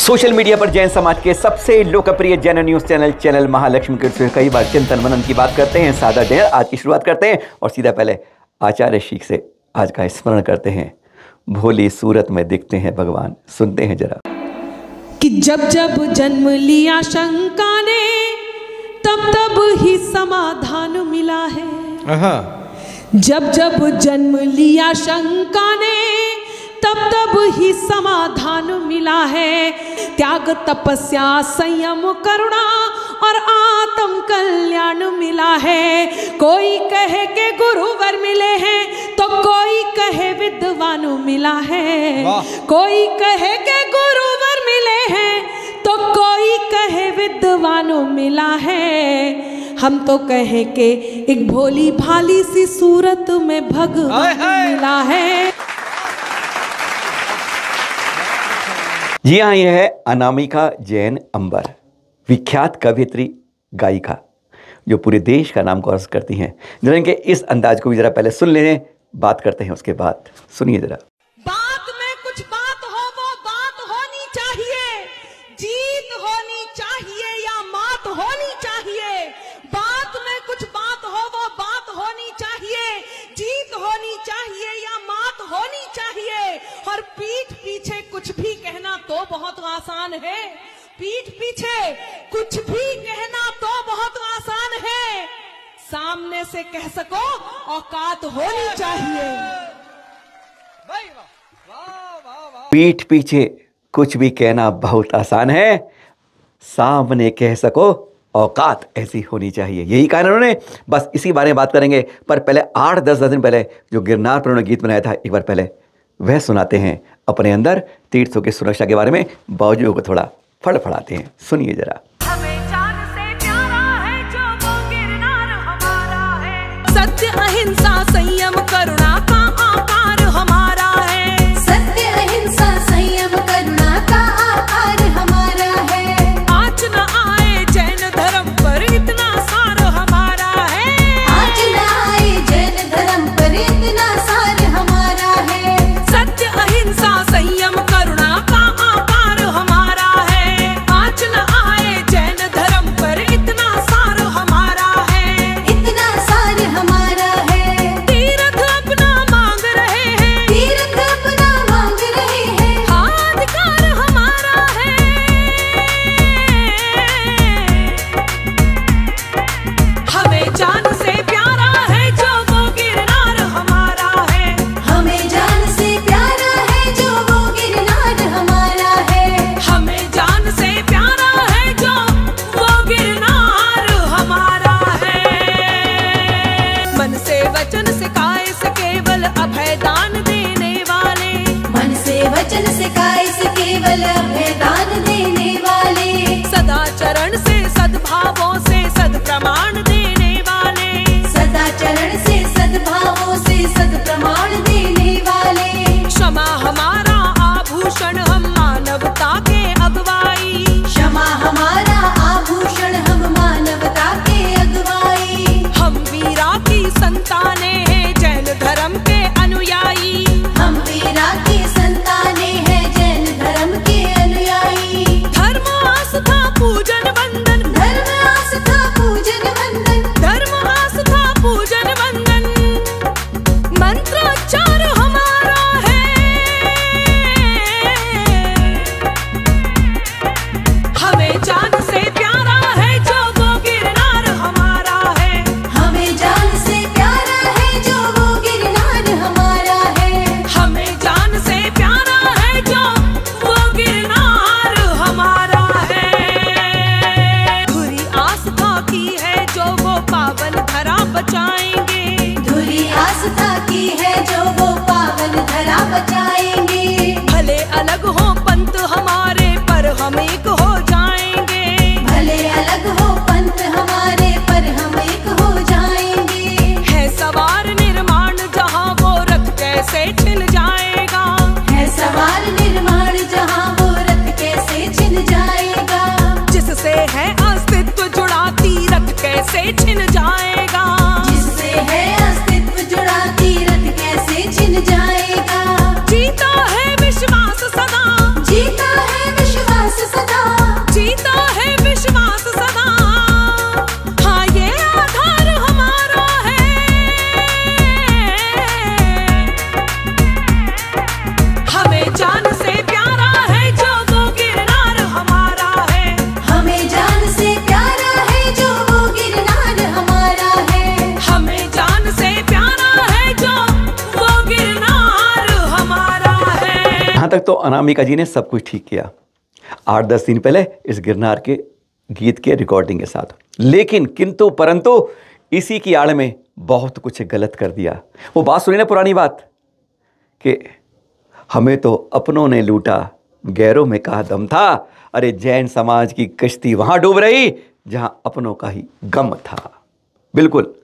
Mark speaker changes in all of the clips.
Speaker 1: Social media पर जैन समाज के सबसे लोकप्रिय जैन न्यूज चैनल महालक्ष्मी के कई बार चिंतन मनन की बात करते हैं। सादा जैन आज की शुरुआत करते हैं और सीधा पहले आचार्य शीख से आज का स्मरण करते हैं। भोली सूरत में दिखते हैं भगवान, सुनते हैं जरा।
Speaker 2: कि जब जब जन्म लिया शंका ने तब तब ही समाधान मिला है। जब जब जन्म लिया शंका ने तब तब ही समाधान मिला है। त्याग तपस्या संयम करुणा और आत्म कल्याण मिला है। कोई कहे के गुरुवर मिले हैं तो कोई कहे विद्वान मिला है। कोई कहे के गुरुवर मिले हैं तो कोई कहे विद्वान मिला है। हम तो कहे के एक भोली भाली सी सूरत में भगवान मिला है।
Speaker 1: जी हाँ, यह है अनामिका जैन अंबर, विख्यात कवियत्री गायिका जो पूरे देश का नाम गौरव करती हैं। जरा इनके इस अंदाज को भी जरा पहले सुन लें, बात करते हैं उसके बाद। सुनिए जरा।
Speaker 2: बात में कुछ बात हो वो बात होनी चाहिए, जीत होनी चाहिए या मात होनी चाहिए। बात में कुछ बात हो वो बात होनी चाहिए, जीत होनी चाहिए या मात होनी चाहिए। और पीठ पीछे कुछ भी कहना तो बहुत आसान है। पीठ पीछे कुछ भी कहना तो बहुत आसान है। सामने से कह सको औकात होनी चाहिए।
Speaker 1: पीठ पीछे कुछ भी कहना बहुत आसान है, सामने कह सको औकात ऐसी होनी चाहिए। यही कहा उन्होंने। बस इसी बारे में बात करेंगे, पर पहले 8-10 दिन पहले जो गिरनार पर उन्होंने गीत बनाया था, एक बार पहले वह सुनाते हैं। अपने अंदर तीर्थों की सुरक्षा के बारे में बावजूद को थोड़ा फड़फड़ाते हैं। सुनिए जरा।
Speaker 2: सत्य अहिंसा संयम करुणा का आकार हमारा है। सत्य अहिंसा संयम करुणा का आकार हमारा है। आज न आए जैन धर्म पर इतना सार हमारा है। आज न आए जैन धर्म पर इतना सार हमारा है। सत्य अहिंसा संयम करुणा का आकार हमारा है। आज न आए जैन धर्म पर इतना सार हमारा है। इतना सार हमारा है। तीर्थ अपना मांग रहे हैं। तीर्थ अपना मांग रहे हैं। हाँ, अधिकार हमारा है। हमें जान से प्यारा है जो वो गिरनार हमारा है। हमें जान से प्यारा है जो वो गिरनार हमारा है। हमें जान से प्यारा है जो वो गिरनार हमारा है। मन से वचन से काय से केवल अभय दान देने वाले। मन से वचन से काय से केवल अभय दान देने वाले। सदाचरण से सद्भावों से सद प्रमाण देने वाले। सदाचरण से सद्भावों से सद प्रमाण देने वाले। क्षमा हमारा आभूषण हम मानवता के अगुवाई। क्षमा हमारा आभूषण हम मानवता के अगुवाई। हम वीरा की संताने हैं जैन धर्म के अनुयायी। हम वीरा की संताने हैं जैन धर्म के अनुयायी। धर्म आस्था पूजन वंदन
Speaker 1: तक तो अनामिका जी ने सब कुछ ठीक किया, 8-10 दिन पहले इस गिरनार के गीत के रिकॉर्डिंग के साथ। लेकिन किंतु परंतु इसी की आड़ में बहुत कुछ गलत कर दिया। वो बात सुनी ना, पुरानी बात कि हमें तो अपनों ने लूटा, गैरों में कहा दम था। अरे जैन समाज की कश्ती वहां डूब रही जहां अपनों का ही गम था। बिल्कुल,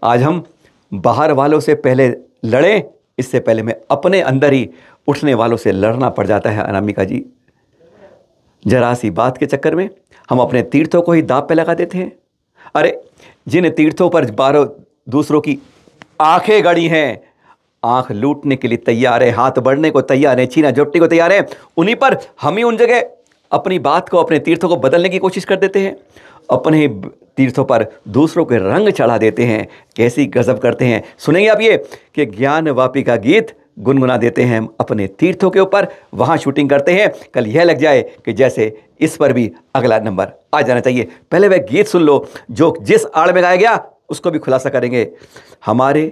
Speaker 1: आज हम बाहर वालों से पहले लड़ें, इससे पहले में अपने अंदर ही उठने वालों से लड़ना पड़ जाता है। अनामिका जी, जरा सी बात के चक्कर में हम अपने तीर्थों को ही दांव पे लगा देते हैं। अरे जिन तीर्थों पर 12 दूसरों की आंखें गड़ी हैं, आंख लूटने के लिए तैयार है, हाथ बढ़ने को तैयार है, छीना झपटी को तैयार है, उन्हीं पर हम ही उन जगह अपनी बात को, अपने तीर्थों को बदलने की कोशिश कर देते हैं। अपने ही तीर्थों पर दूसरों के रंग चढ़ा देते हैं। कैसी गजब करते हैं। सुनेंगे आप ये कि ज्ञान वापी का गीत गुनगुना देते हैं हम अपने तीर्थों के ऊपर, वहाँ शूटिंग करते हैं। कल यह लग जाए कि जैसे इस पर भी अगला नंबर आ जाना चाहिए। पहले वह गीत सुन लो जो जिस आड़ में गाया गया, उसको भी खुलासा करेंगे हमारे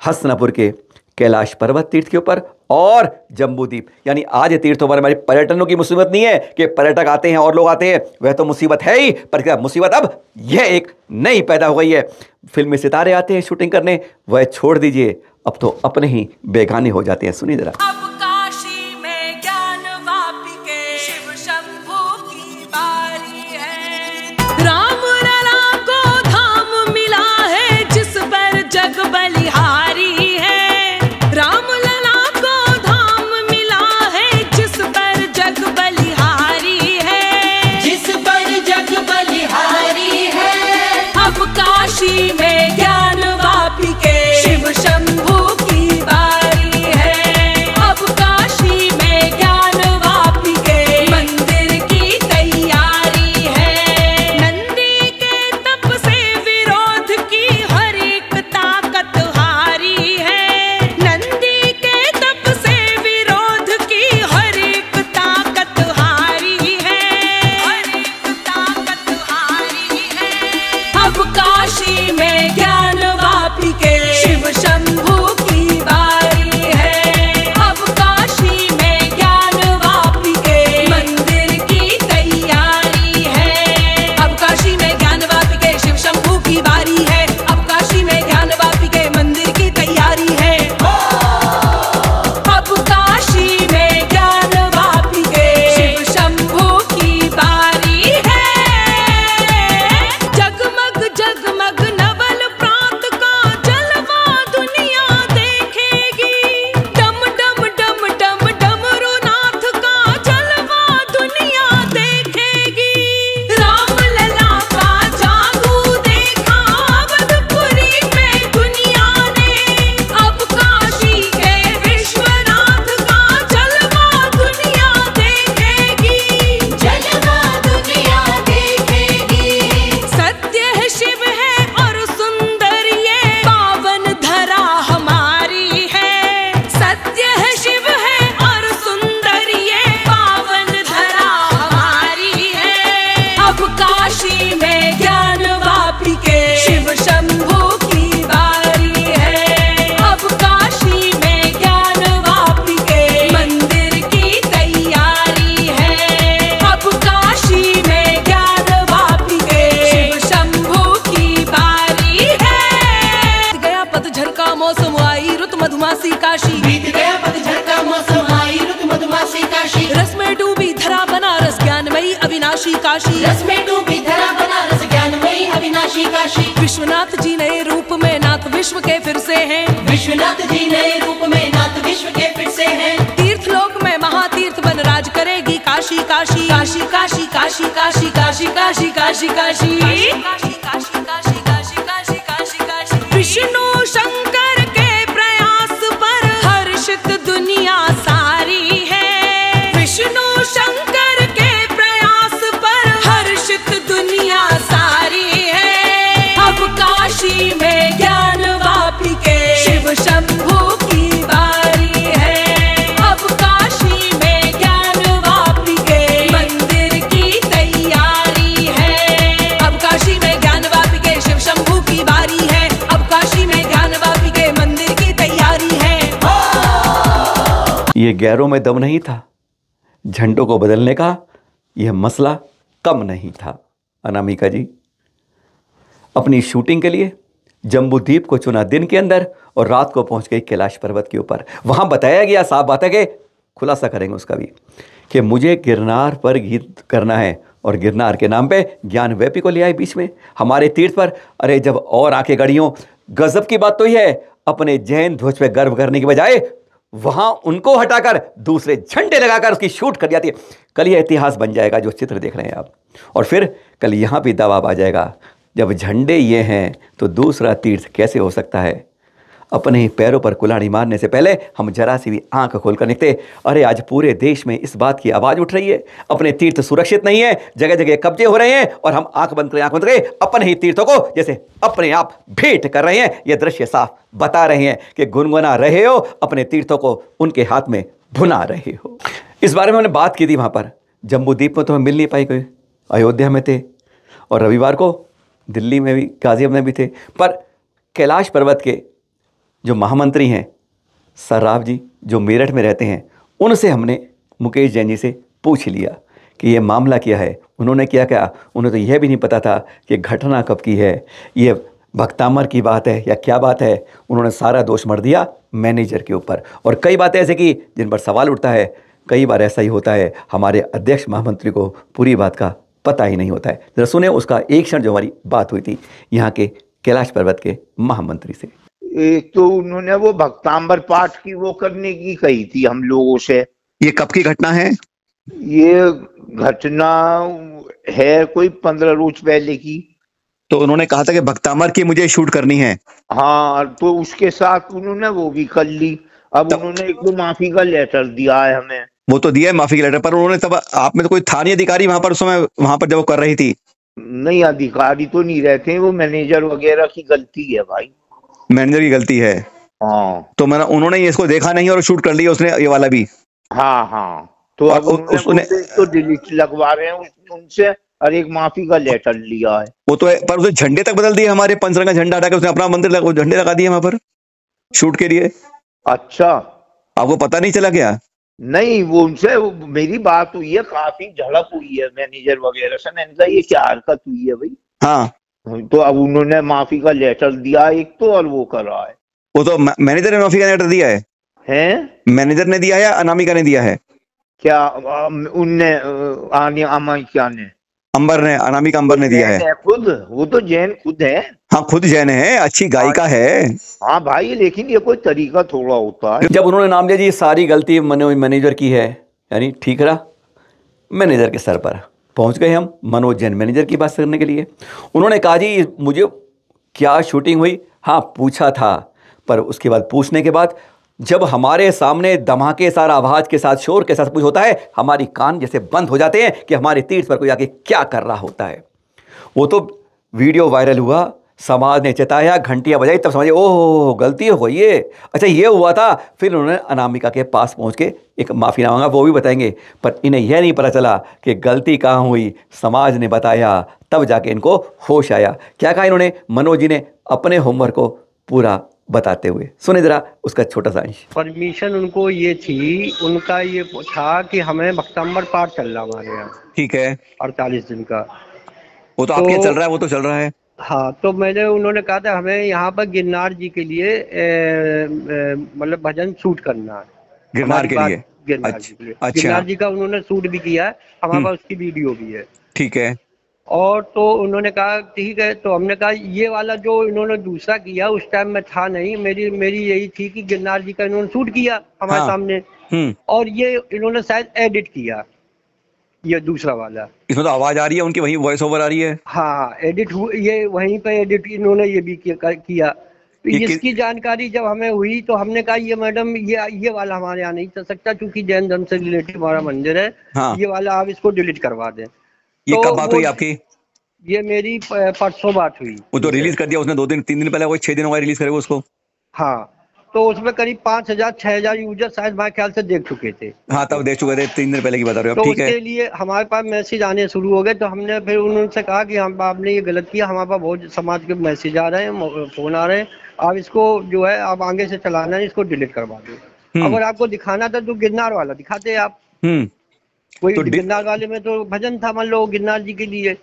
Speaker 1: हसनापुर के कैलाश पर्वत तीर्थ के ऊपर और जम्बूद्वीप। यानी आज तीर्थों पर हमारी पर्यटनों की मुसीबत नहीं है कि पर्यटक आते हैं और लोग आते हैं, वह तो मुसीबत है ही, पर क्या मुसीबत अब यह एक नई पैदा हो गई है। फिल्मी सितारे आते हैं शूटिंग करने, वह छोड़ दीजिए, अब तो अपने ही बेगाने हो जाते हैं। सुनिए जरा।
Speaker 2: काशी, रस में डूबी धरा बनारस ज्ञानमयी अविनाशी काशी। विश्वनाथ जी नए रूप में नाथ विश्व के फिर से हैं। विश्वनाथ जी नए रूप में नाथ विश्व के फिर से हैं। तीर्थ लोक में महातीर्थ बन राज करेगी काशी काशी काशी काशी काशी काशी काशी काशी काशी काशी काशी काशी काशी काशी काशी काशी काशी। विष्णु शंकर के प्रयास पर हर्षित दुनिया सारी है। विष्णु शंकर के प्रयास पर हर्षित दुनिया सारी है। अब काशी में ज्ञान वापी के शिव शंभू की बारी है। अब काशी में ज्ञान वापी के मंदिर की तैयारी है। अब काशी में ज्ञान वापी के शिव शंभू की बारी है। अब काशी में ज्ञान वापी के मंदिर की तैयारी है।
Speaker 1: ये गैरों में दम नहीं था, झंडों को बदलने का यह मसला कम नहीं था। अनामिका जी अपनी शूटिंग के लिए जम्बूद्वीप को चुना दिन के अंदर और रात को पहुंच गई कैलाश पर्वत के ऊपर। वहां बताया गया, साफ बात है कि खुलासा करेंगे उसका भी, कि मुझे गिरनार पर गीत करना है और गिरनार के नाम पे ज्ञान व्यापी को ले आए बीच में हमारे तीर्थ पर। अरे जब और आंखें गड़ियों, गजब की बात तो यह है, अपने जैन ध्वज पे गर्व करने की बजाय वहां उनको हटाकर दूसरे झंडे लगाकर उसकी शूट कर जाती है। कल यह इतिहास बन जाएगा जो चित्र देख रहे हैं आप। और फिर कल यहां भी दबाव आ जाएगा, जब झंडे ये हैं तो दूसरा तीर्थ कैसे हो सकता है। अपने ही पैरों पर कुल्हाड़ी मारने से पहले हम जरा सी भी आंख खोलकर देखते, अरे आज पूरे देश में इस बात की आवाज़ उठ रही है, अपने तीर्थ सुरक्षित नहीं है, जगह जगह कब्जे हो रहे हैं और हम आंख बंद करके अपने ही तीर्थों को जैसे अपने आप भेंट कर रहे हैं। ये दृश्य साफ बता रहे हैं कि गुनगुना रहे हो, अपने तीर्थों को उनके हाथ में भुना रहे हो। इस बारे में हमने बात की थी वहाँ पर जम्बूद्वीप में, तो हमें मिल नहीं पाई कोई। अयोध्या में थे और रविवार को दिल्ली में भी, गाजियाबाद में भी थे। पर कैलाश पर्वत के जो महामंत्री हैं सर्राफ जी, जो मेरठ में रहते हैं, उनसे हमने मुकेश जैन जी से पूछ लिया कि ये मामला क्या है। उन्होंने क्या, उन्हें तो यह भी नहीं पता था कि घटना कब की है, ये भक्तामर की बात है या क्या बात है। उन्होंने सारा दोष मर दिया मैनेजर के ऊपर। और कई बातें ऐसे की जिन पर सवाल उठता है। कई बार ऐसा ही होता है, हमारे अध्यक्ष महामंत्री को पूरी बात का पता ही नहीं होता है। जरा सुने उसका एक क्षण जो हमारी बात हुई थी यहाँ के कैलाश पर्वत के महामंत्री से।
Speaker 3: एक तो उन्होंने वो भक्तांबर पाठ की वो करने की कही थी हम लोगों से।
Speaker 4: ये कब की घटना है?
Speaker 3: ये घटना है कोई 15 रोज पहले की।
Speaker 4: तो उन्होंने कहा था कि भक्तामर की मुझे शूट करनी है।
Speaker 3: हाँ, तो उसके साथ उन्होंने वो भी कर ली। अब उन्होंने एक तो माफी का लेटर दिया है हमें।
Speaker 4: वो तो दिया है माफी का लेटर, पर उन्होंने तब आप में तो कोई था नहीं अधिकारी वहां पर उस समय, वहां पर जब वो कर रही थी?
Speaker 3: नहीं, अधिकारी तो नहीं रहते, वो मैनेजर वगैरह की गलती है भाई।
Speaker 4: मैनेजर की गलती है?
Speaker 3: हाँ।
Speaker 4: तो मैंने उन्होंने इसको देखा नहीं और शूट कर लिया उसने, ये वाला भी।
Speaker 3: हाँ। तो अब उन्होंने तो डिलीट लगवा रहे हैं उनसे और एक माफी का लेटर लिया है।
Speaker 4: वो तो है, पर उसने झंडे तक बदल दिए, हमारे पंचरंगा झंडा हटाकर उसने अपना मंदिर झंडे लगा दिए वहां पर शूट के लिए।
Speaker 3: अच्छा,
Speaker 4: आपको पता नहीं चला क्या?
Speaker 3: नहीं, वो उनसे मेरी बात हुई है, काफी झड़प हुई है मैनेजर वगैरह से। मैंने कहा ये क्या हरकत हुई है भाई।
Speaker 4: हाँ,
Speaker 3: तो अब उन्होंने माफी का लेटर दिया एक तो, और वो कर रहा है।
Speaker 4: वो तो मैनेजर ने माफी का लेटर दिया है? मैनेजर ने दिया है या अनामिका ने दिया है?
Speaker 3: क्या उनने क्या ने?
Speaker 4: अंबर ने, अनामिका अंबर ने दिया है
Speaker 3: खुद। वो तो जैन खुद है।
Speaker 4: हाँ, खुद जैन है, अच्छी गायिका है।
Speaker 3: हाँ भाई, लेकिन ये कोई तरीका थोड़ा होता है।
Speaker 1: जब उन्होंने नाम लिया जी सारी गलती मैनेजर की है, यानी ठीक रहा मैनेजर के सर पर। पहुंच गए हम मनोज जैन मैनेजर की बात करने के लिए। उन्होंने कहा जी मुझे क्या शूटिंग हुई, हाँ पूछा था, पर उसके बाद पूछने के बाद जब हमारे सामने धमाके सारा आवाज के साथ, शोर के साथ कुछ होता है, हमारी कान जैसे बंद हो जाते हैं कि हमारे तीर्थ पर कोई आके क्या कर रहा होता है। वो तो वीडियो वायरल हुआ, समाज ने चेताया, घंटियां बजाई, तब समझे ओह गलती हो गई ये, अच्छा ये हुआ था। फिर उन्होंने अनामिका के पास पहुंच के एक माफ़ी मांगा, वो भी बताएंगे। पर इन्हें यह नहीं पता चला कि गलती कहाँ हुई, समाज ने बताया, तब जाके इनको होश आया। क्या कहा इन्होंने, मनोज जी ने अपने होमवर्क को पूरा बताते हुए, सुने जरा उसका छोटा सा अंश।
Speaker 5: परमिशन उनको ये थी, उनका ये था कि हमें भक्तांबर पाठ चल रहा हमारे यहाँ,
Speaker 4: ठीक है,
Speaker 5: 48 दिन का।
Speaker 4: वो तो आपके चल रहा है, वो तो चल रहा है।
Speaker 5: हाँ, तो उन्होंने कहा था हमें यहाँ पर गिरनार जी के लिए मतलब भजन शूट करना है।
Speaker 4: गिरनार के लिए?
Speaker 5: गिरनार जी के लिए। अच्छा। गिरनार जी का उन्होंने शूट भी किया है, हमारे पास उसकी वीडियो भी है।
Speaker 4: ठीक है।
Speaker 5: और तो उन्होंने कहा ठीक है। तो हमने कहा ये वाला जो इन्होंने दूसरा किया उस टाइम में था नहीं, मेरी यही थी कि गिरनार जी का इन्होंने शूट किया हमारे सामने, और ये इन्होंने शायद एडिट किया, ये दूसरा वाला।
Speaker 4: इसमें तो आवाज आ रही है उनकी, वही वॉइस ओवर आ रही है।
Speaker 5: हाँ, एडिट ये वहीं पे एडिट इन्होंने ये भी किया। तो इसकी जानकारी जब हमें हुई तो हमने कहा ये मैडम ये वाला हमारे यहाँ नहीं चल सकता, क्योंकि जैन धर्म से रिलेटेड हमारा मंदिर है। हाँ। ये वाला आप इसको डिलीट करवा दें।
Speaker 4: ये कब बात हुई आपकी?
Speaker 5: ये मेरी परसों बात हुई।
Speaker 4: वो तो रिलीज कर दिया उसने 2 दिन 3 दिन पहले, वो 6 दिन हो गए रिलीज करे उसको।
Speaker 5: हाँ, तो उसमें करीब 5000-6000 यूजर शायद मेरे ख्याल से देख चुके थे।
Speaker 4: हाँ, तब देख चुके थे, 3 दिन पहले की बता रहे हो।
Speaker 5: तो उसके लिए हमारे पास मैसेज आने शुरू हो गए। तो हमने फिर उनसे कहा कि हम आपने ये गलत किया, हमारे पास बहुत समाज के मैसेज आ रहे हैं, फोन आ रहे हैं, आप इसको जो है आप आगे से चलाना है, इसको डिलीट करवा दो। अगर आपको दिखाना था तो गिरनार वाला दिखाते आप। कोई
Speaker 4: तो
Speaker 5: गिरनार वाले में तो भजन था, मान लो गिरनार जी के लिए।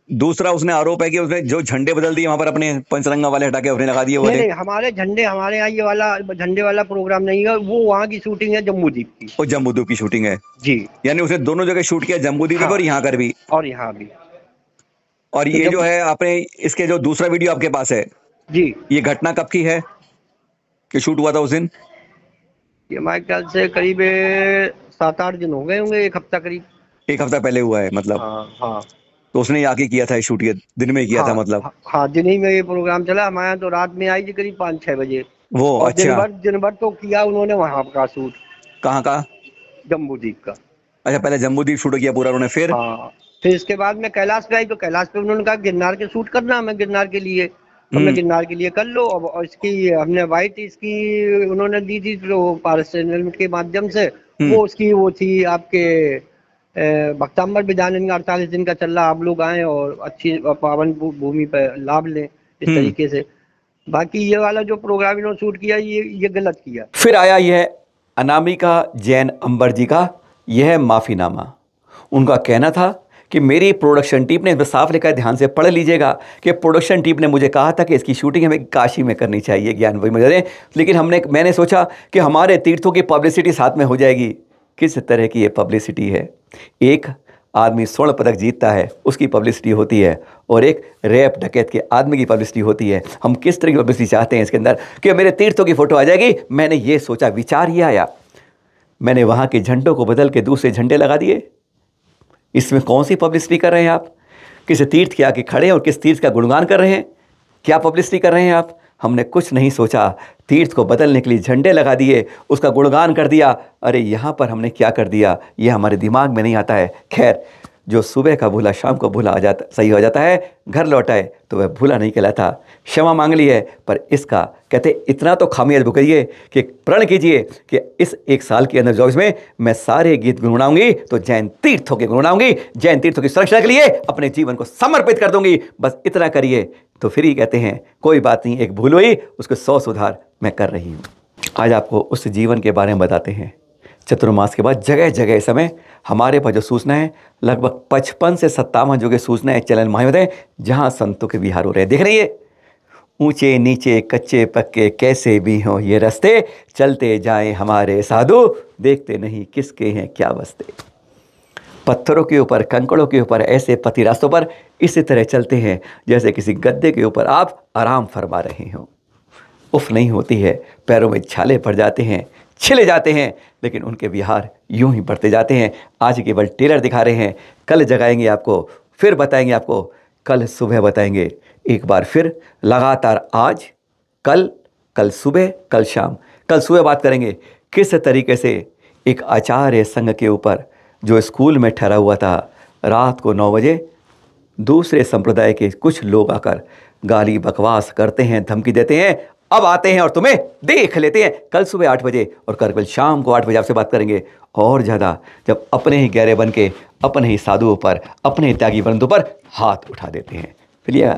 Speaker 4: दूसरा उसने आरोप है कि उसने जो झंडे बदल दिए वहां पर, अपने पंचरंगा वाले हटा के उसने लगा दिए
Speaker 5: नहीं
Speaker 4: वाले।
Speaker 5: नहीं, हमारे झंडे, हमारे यहाँ ये वाला झंडे वाला प्रोग्राम नहीं है, वो वहाँ की शूटिंग है जम्बूदीप की।
Speaker 4: वो जम्बूद्वीप की शूटिंग है
Speaker 5: जी।
Speaker 4: यानी उसने दोनों जगह शूट किया, जम्बूद्वीप
Speaker 5: हाँ,
Speaker 4: पर और यहाँ कर भी।
Speaker 5: और यहाँ भी।
Speaker 4: और
Speaker 5: तो
Speaker 4: ये जो है आपने इसके जो दूसरा वीडियो आपके पास है
Speaker 5: जी,
Speaker 4: ये घटना कब की है कि शूट हुआ था उस दिन?
Speaker 5: ये हमारे ख्याल से करीब 7-8 दिन हो गए होंगे, 1 हफ्ता करीब।
Speaker 4: 1 हफ्ता पहले हुआ है मतलब।
Speaker 5: हाँ हाँ
Speaker 4: तो उसने आके किया था शूट, ये दिन में ही किया था मतलब।
Speaker 5: हाँ, दिन ही में ये प्रोग्राम चला। हमारे यहाँ तो रात में आई थी करीब 5-6 बजे।
Speaker 4: वो
Speaker 5: और
Speaker 4: अच्छा,
Speaker 5: दिन भर तो किया उन्होंने वहाँ का शूट,
Speaker 4: कहाँ का?
Speaker 5: जम्बूदीप का।
Speaker 4: अच्छा, पहले जम्बूद्वीप शूट किया पूरा उन्होंने, फिर?
Speaker 5: हाँ, फिर इसके बाद में कैलाश पे आई, तो कैलाश पे उन्होंने कहा गिरनार के शूट करना, मैं गिरनार के लिए, हमने गिरनार के लिए कर लो। अब और इसकी हमने वाइट इसकी उन्होंने दी थी तो पारस चैनल के माध्यम से, वो उसकी वो थी आपके भक्तांबर विदानंद का 48 दिन का चल रहा, आप लोग आए और अच्छी पावन भूमि पर लाभ लें इस तरीके से। बाकी ये वाला जो प्रोग्राम इन्होंने शूट किया ये गलत किया।
Speaker 1: फिर आया यह अनामिका जैन अंबर जी का यह माफ़ीनामा। उनका कहना था कि मेरी प्रोडक्शन टीम ने, इसमें साफ लिखा है, ध्यान से पढ़ लीजिएगा, कि प्रोडक्शन टीम ने मुझे कहा था कि इसकी शूटिंग हमें काशी में करनी चाहिए, ज्ञानवापी में, लेकिन मैंने सोचा कि हमारे तीर्थों की पब्लिसिटी साथ में हो जाएगी। किस तरह की ये पब्लिसिटी है? एक आदमी स्वर्ण पदक जीतता है उसकी पब्लिसिटी होती है, और एक रैप डकैत के आदमी की पब्लिसिटी होती है। हम किस तरह की पब्लिसिटी चाहते हैं इसके अंदर कि मेरे तीर्थों की फ़ोटो आ जाएगी? मैंने ये सोचा, विचार ये आया, मैंने वहाँ के झंडों को बदल के दूसरे झंडे लगा दिए। इसमें कौन सी पब्लिसिटी कर रहे हैं आप? किस तीर्थ के आके खड़े हैं और किस तीर्थ का गुणगान कर रहे हैं? क्या पब्लिसिटी कर रहे हैं आप? हमने कुछ नहीं सोचा, तीर्थ को बदलने के लिए झंडे लगा दिए, उसका गुणगान कर दिया। अरे यहाँ पर हमने क्या कर दिया, ये हमारे दिमाग में नहीं आता है। खैर, जो सुबह का भूला शाम को भूला आ जाता, सही हो जाता है, घर लौटाए तो वह भूला नहीं कहलाता। क्षमा मांग ली है, पर इसका कहते इतना तो खामियाज भुगतिए कि प्रण कीजिए कि इस 1 साल के अंदर जो इसमें मैं सारे गीत गुनगुनाऊंगी तो जैन तीर्थों के गुनगुनाऊंगी, जैन तीर्थों की सुरक्षा के लिए अपने जीवन को समर्पित कर दूंगी। बस इतना करिए तो फिर ही कहते हैं कोई बात नहीं, एक भूल हुई उसके 100 सुधार मैं कर रही हूँ। आज आपको उस जीवन के बारे में बताते हैं। चतुर्मास के बाद जगह जगह इस समय हमारे पास जो सूचना है, लगभग 55 से 57 जो कि सूचना है चैनल माध्यम है, जहाँ संतों के विहार हो रहे हैं। देख रही है, ऊंचे नीचे कच्चे पक्के कैसे भी हों ये रास्ते, चलते जाएं हमारे साधु, देखते नहीं किसके हैं क्या बसते। पत्थरों के ऊपर, कंकड़ों के ऊपर, ऐसे पति रास्तों पर इसी तरह चलते हैं जैसे किसी गद्दे के ऊपर आप आराम फरमा रहे हो। उफ नहीं होती है, पैरों में छाले पड़ जाते हैं, छिले जाते हैं, लेकिन उनके विहार यूं ही बढ़ते जाते हैं। आज केवल टेलर दिखा रहे हैं, कल जगाएंगे आपको, फिर बताएंगे आपको, कल सुबह बताएंगे, एक बार फिर लगातार आज, कल सुबह, कल शाम। कल सुबह बात करेंगे किस तरीके से एक आचार्य संघ के ऊपर जो स्कूल में ठहरा हुआ था, रात को 9 बजे दूसरे संप्रदाय के कुछ लोग आकर गाली बकवास करते हैं, धमकी देते हैं, अब आते हैं और तुम्हें देख लेते हैं। कल सुबह 8 बजे और कल शाम को 8 बजे आपसे बात करेंगे। और ज़्यादा जब अपने ही गहरे बन के अपने ही साधुओं पर, अपने ही त्यागी बंधुओं पर हाथ उठा देते हैं। चलिए,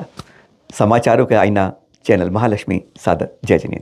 Speaker 1: समाचारों के आईना चैनल महालक्ष्मी सादर जय जनिए।